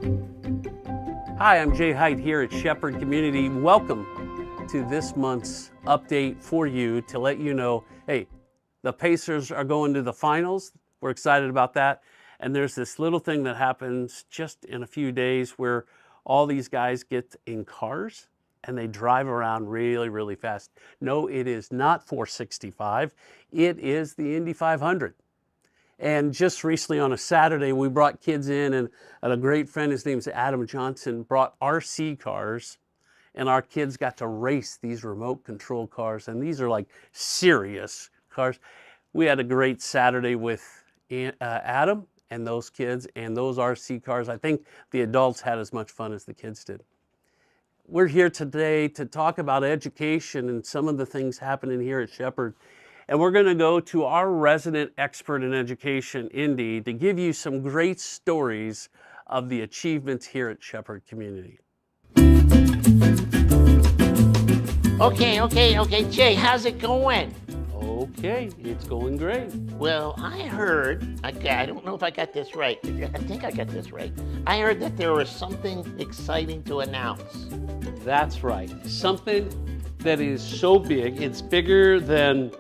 Hi, I'm Jay Height here at Shepherd Community. Welcome to this month's update for you to let you know, hey, the Pacers are going to the finals. We're excited about that. And there's this little thing that happens just in a few days where all these guys get in cars and they drive around really, really fast. No, it is not 465. It is the Indy 500. And just recently on a Saturday, we brought kids in, and a great friend, his name is Adam Johnson, brought RC cars, and our kids got to race these remote control cars, and these are like serious cars. We had a great Saturday with Adam and those kids and those RC cars. I think the adults had as much fun as the kids did. We're here today to talk about education and some of the things happening here at Shepherd. And we're going to go to our resident expert in education, Indy, to give you some great stories of the achievements here at Shepherd Community. Okay, Jay, how's it going? Okay, it's going great. Well, I heard, I don't know if I got this right. I think I got this right. I heard that there was something exciting to announce. That's right. Something that is so big, it's bigger than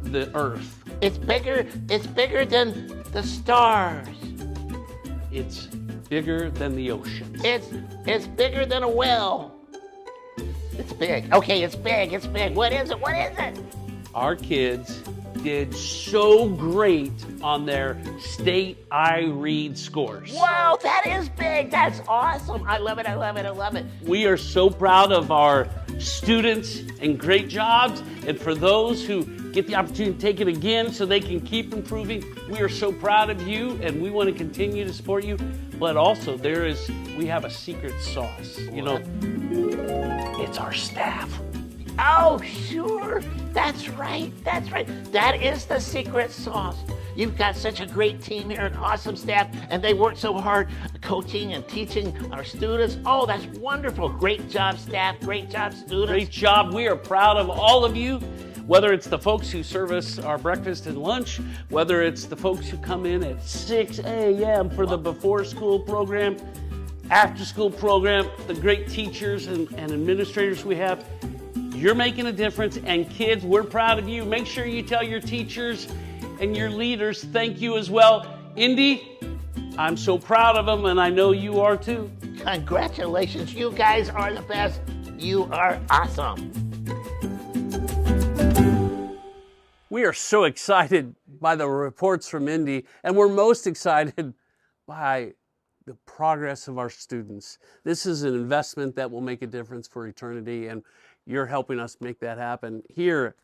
the earth. It's bigger than the stars. It's bigger than the oceans. It's bigger than a well. It's big. Okay, it's big. What is it? Our kids did so great on their state iRead scores. Whoa, that is big. That's awesome. I love it. We are so proud of our students and great jobs. And for those who get the opportunity to take it again so they can keep improving, we are so proud of you and we want to continue to support you. But also we have a secret sauce. What? You know, it's our staff. Oh, sure. That's right. That is the secret sauce. You've got such a great team here, an awesome staff, and they work so hard coaching and teaching our students. Oh, that's wonderful. Great job, staff. Great job, students. Great job. We are proud of all of you, whether it's the folks who serve us our breakfast and lunch, whether it's the folks who come in at 6 a.m. for the before school program, after school program, the great teachers and administrators we have. You're making a difference, and kids, we're proud of you. Make sure you tell your teachers and your leaders thank you as well. Indy, I'm so proud of them, and I know you are too. Congratulations. You guys are the best. You are awesome. We are so excited by the reports from Indy, and we're most excited by the progress of our students. This is an investment that will make a difference for eternity, and you're helping us make that happen. Here,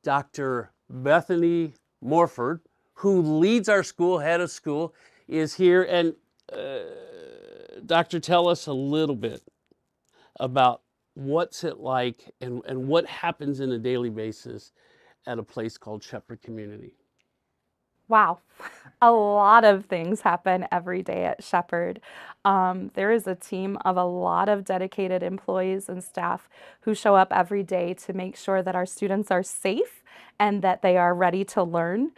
Dr. Bethany Morford, who leads our school, head of school, is here. And Doctor, tell us a little bit about what's it like and what happens on a daily basis at a place called Shepherd Community. Wow, a lot of things happen every day at Shepherd. There is a team of a lot of dedicated employees and staff who show up every day to make sure that our students are safe and that they are ready to learn.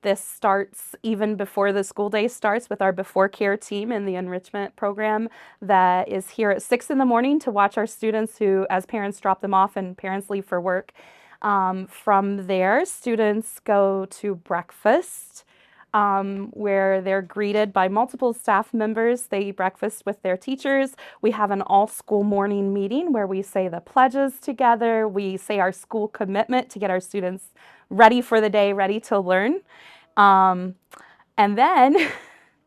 This starts even before the school day starts with our before care team in the enrichment program that is here at 6 in the morning to watch our students who, as parents drop them off and parents leave for work. From there, students go to breakfast, where they're greeted by multiple staff members. They eat breakfast with their teachers. We have an all-school morning meeting where we say the pledges together. We say our school commitment to get our students ready for the day, ready to learn. And then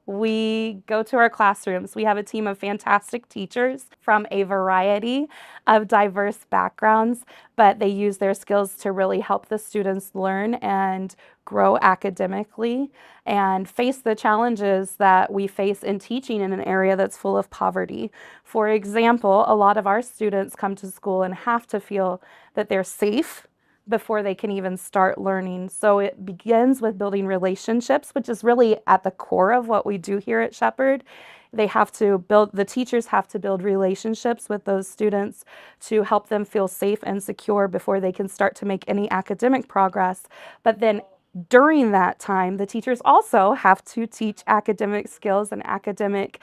we go to our classrooms. We have a team of fantastic teachers from a variety of diverse backgrounds, but they use their skills to really help the students learn and grow academically and face the challenges that we face in teaching in an area that's full of poverty. For example, a lot of our students come to school and have to feel that they're safe before they can even start learning. So it begins with building relationships, which is really at the core of what we do here at Shepherd. The teachers have to build relationships with those students to help them feel safe and secure before they can start to make any academic progress. But then During that time, the teachers also have to teach academic skills and academic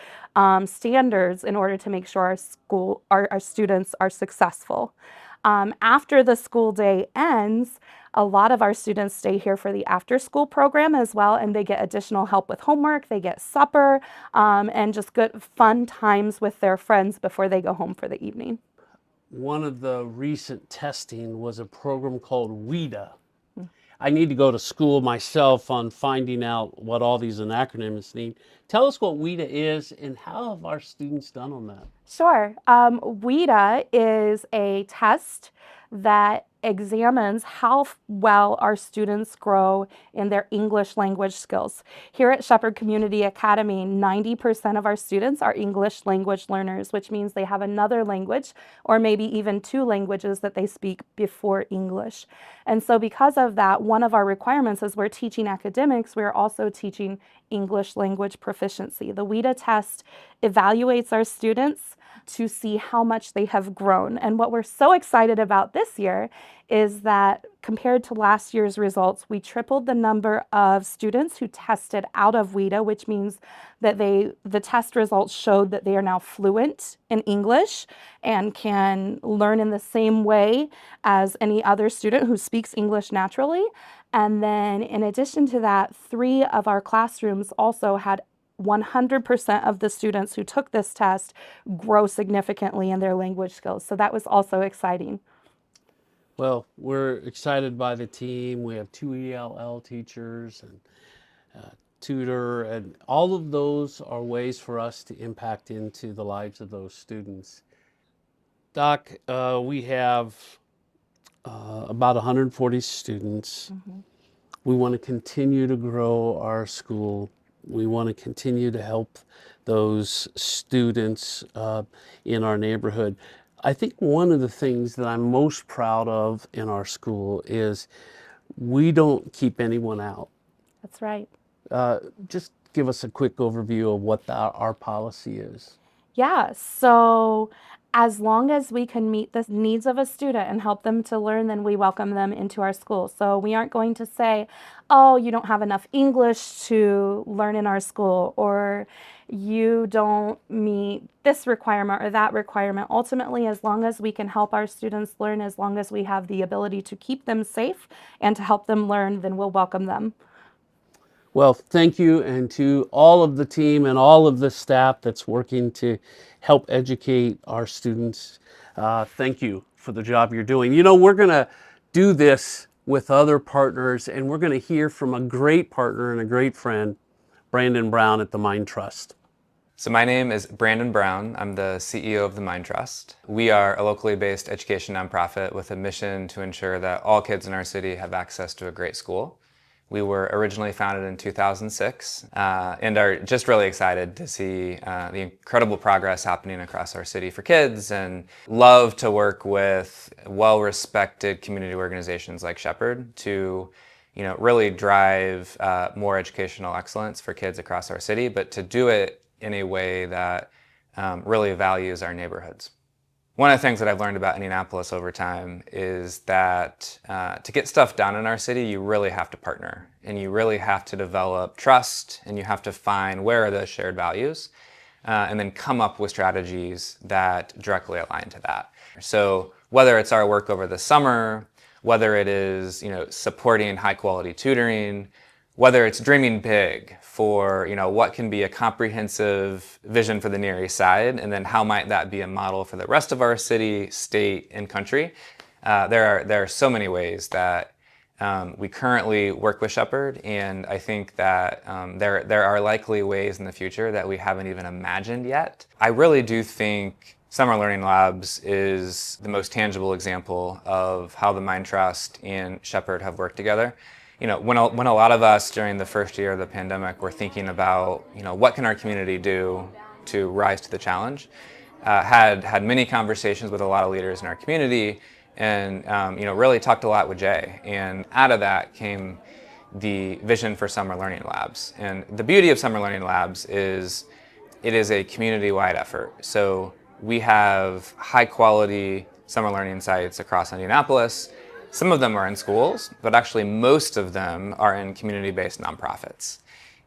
standards in order to make sure our students are successful. After the school day ends, a lot of our students stay here for the after-school program as well, and they get additional help with homework, they get supper, and just good fun times with their friends before they go home for the evening. One of the recent testing was a program called WIDA. I need to go to school myself on finding out what all these acronyms mean. Tell us what WIDA is and how have our students done on that? Sure. WIDA is a test that examines how well our students grow in their English language skills. Here at Shepherd Community Academy, 90% of our students are English language learners, which means they have another language or maybe even two languages that they speak before English. And so because of that, one of our requirements is we're teaching academics, we're also teaching English language proficiency. The WIDA test evaluates our students to see how much they have grown. And what we're so excited about this year is that compared to last year's results, we tripled the number of students who tested out of WIDA, which means that the test results showed that they are now fluent in English and can learn in the same way as any other student who speaks English naturally. And then in addition to that, 3 of our classrooms also had 100% of the students who took this test grow significantly in their language skills. So that was also exciting. Well, we're excited by the team. We have 2 ELL teachers and tutor, and all of those are ways for us to impact into the lives of those students. Doc, we have about 140 students. We want to continue to grow our school. We want to continue to help those students in our neighborhood. I think one of the things that I'm most proud of in our school is we don't keep anyone out. That's right. Just give us a quick overview of what our policy is. Yeah, so as long as we can meet the needs of a student and help them to learn, then we welcome them into our school. So we aren't going to say, oh, you don't have enough English to learn in our school, or you don't meet this requirement or that requirement. Ultimately, as long as we can help our students learn, as long as we have the ability to keep them safe and to help them learn, then we'll welcome them. Well, thank you, and to all of the team and all of the staff that's working to help educate our students. Thank you for the job you're doing. You know, we're going to do this with other partners, and we're going to hear from a great partner and a great friend, Brandon Brown at the Mind Trust. So my name is Brandon Brown. I'm the CEO of the Mind Trust. We are a locally based education nonprofit with a mission to ensure that all kids in our city have access to a great school. We were originally founded in 2006 and are just really excited to see the incredible progress happening across our city for kids, and love to work with well-respected community organizations like Shepherd to really drive more educational excellence for kids across our city, but to do it in a way that really values our neighborhoods. One of the things that I've learned about Indianapolis over time is that to get stuff done in our city, you really have to partner, and you really have to develop trust, and you have to find where are those shared values, and then come up with strategies that directly align to that. So whether it's our work over the summer, whether it is supporting high quality tutoring, whether it's dreaming big for what can be a comprehensive vision for the Near East Side, and then how might that be a model for the rest of our city, state, and country. There are so many ways that we currently work with Shepherd, and I think that there are likely ways in the future that we haven't even imagined yet. I really do think Summer Learning Labs is the most tangible example of how the Mind Trust and Shepherd have worked together. When a lot of us during the first year of the pandemic were thinking about, what can our community do to rise to the challenge, had many conversations with a lot of leaders in our community, and really talked a lot with Jay. And out of that came the vision for Summer Learning Labs. And the beauty of Summer Learning Labs is it is a community-wide effort. So we have high-quality summer learning sites across Indianapolis. Some of them are in schools, but actually most of them are in community-based nonprofits.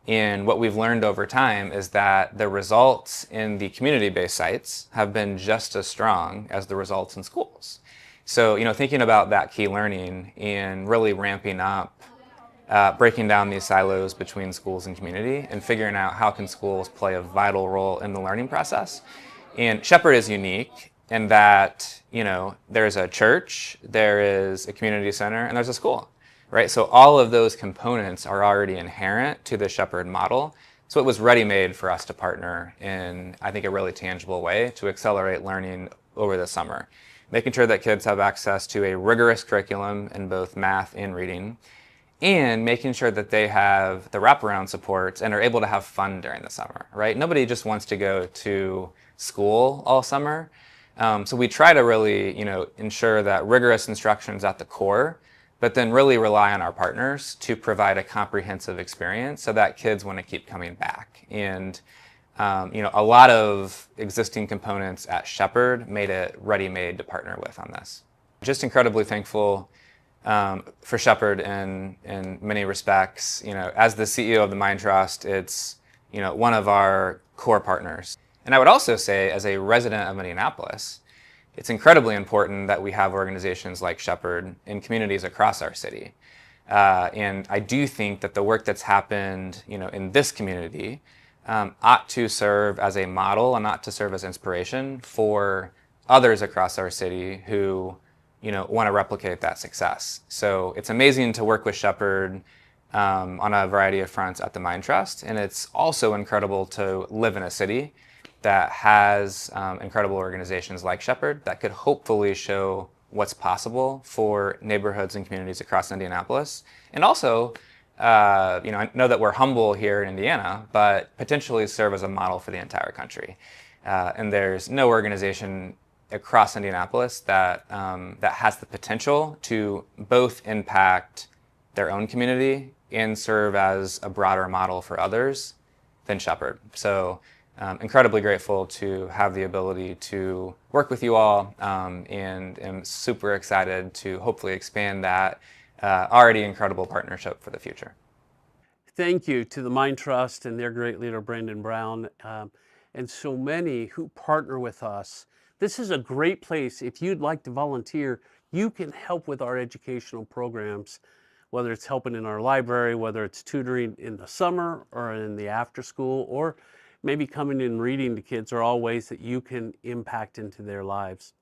And what we've learned over time is that the results in the community-based sites have been just as strong as the results in schools. So, thinking about that key learning and really ramping up, breaking down these silos between schools and community and figuring out how can schools play a vital role in the learning process. And Shepherd is unique in that, there's a church, there is a community center, and there's a school, right? So all of those components are already inherent to the Shepherd model. So it was ready-made for us to partner in, I think, a really tangible way to accelerate learning over the summer. Making sure that kids have access to a rigorous curriculum in both math and reading, and making sure that they have the wraparound supports and are able to have fun during the summer, right? Nobody just wants to go to school all summer. So we try to really, ensure that rigorous instruction is at the core, but then really rely on our partners to provide a comprehensive experience so that kids want to keep coming back. And a lot of existing components at Shepherd made it ready-made to partner with on this. Just incredibly thankful for Shepherd in many respects. As the CEO of the Mind Trust, it's one of our core partners. And I would also say, as a resident of Indianapolis, it's incredibly important that we have organizations like Shepherd in communities across our city. And I do think that the work that's happened, in this community ought to serve as a model and ought to serve as inspiration for others across our city who, want to replicate that success. So it's amazing to work with Shepherd on a variety of fronts at the Mind Trust, and it's also incredible to live in a city that has incredible organizations like Shepherd that could hopefully show what's possible for neighborhoods and communities across Indianapolis. And also, I know that we're humble here in Indiana, but potentially serve as a model for the entire country. And there's no organization across Indianapolis that has the potential to both impact their own community and serve as a broader model for others than Shepherd. So incredibly grateful to have the ability to work with you all, and am super excited to hopefully expand that already incredible partnership for the future. Thank you to the Mind Trust and their great leader, Brandon Brown, and so many who partner with us. This is a great place. If you'd like to volunteer, you can help with our educational programs, whether it's helping in our library, whether it's tutoring in the summer or in the after school, or maybe coming in and reading to kids, are all ways that you can impact into their lives.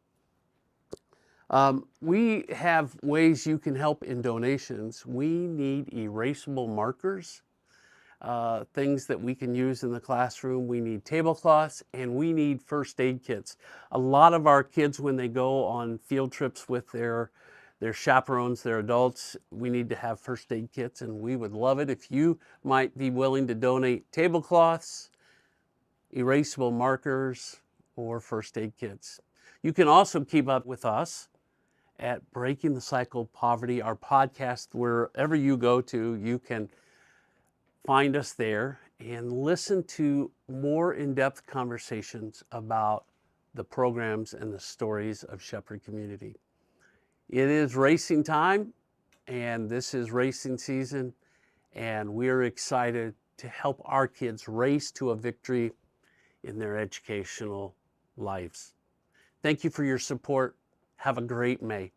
We have ways you can help in donations. We need erasable markers, things that we can use in the classroom. We need tablecloths, and we need first aid kits. A lot of our kids, when they go on field trips with their chaperones, their adults, we need to have first aid kits, and we would love it if you might be willing to donate tablecloths, erasable markers, or first aid kits. You can also keep up with us at Breaking the Cycle of Poverty, our podcast. Wherever you go to, you can find us there and listen to more in-depth conversations about the programs and the stories of Shepherd Community. It is racing time, and this is racing season, and we're excited to help our kids race to a victory in their educational lives. Thank you for your support. Have a great May.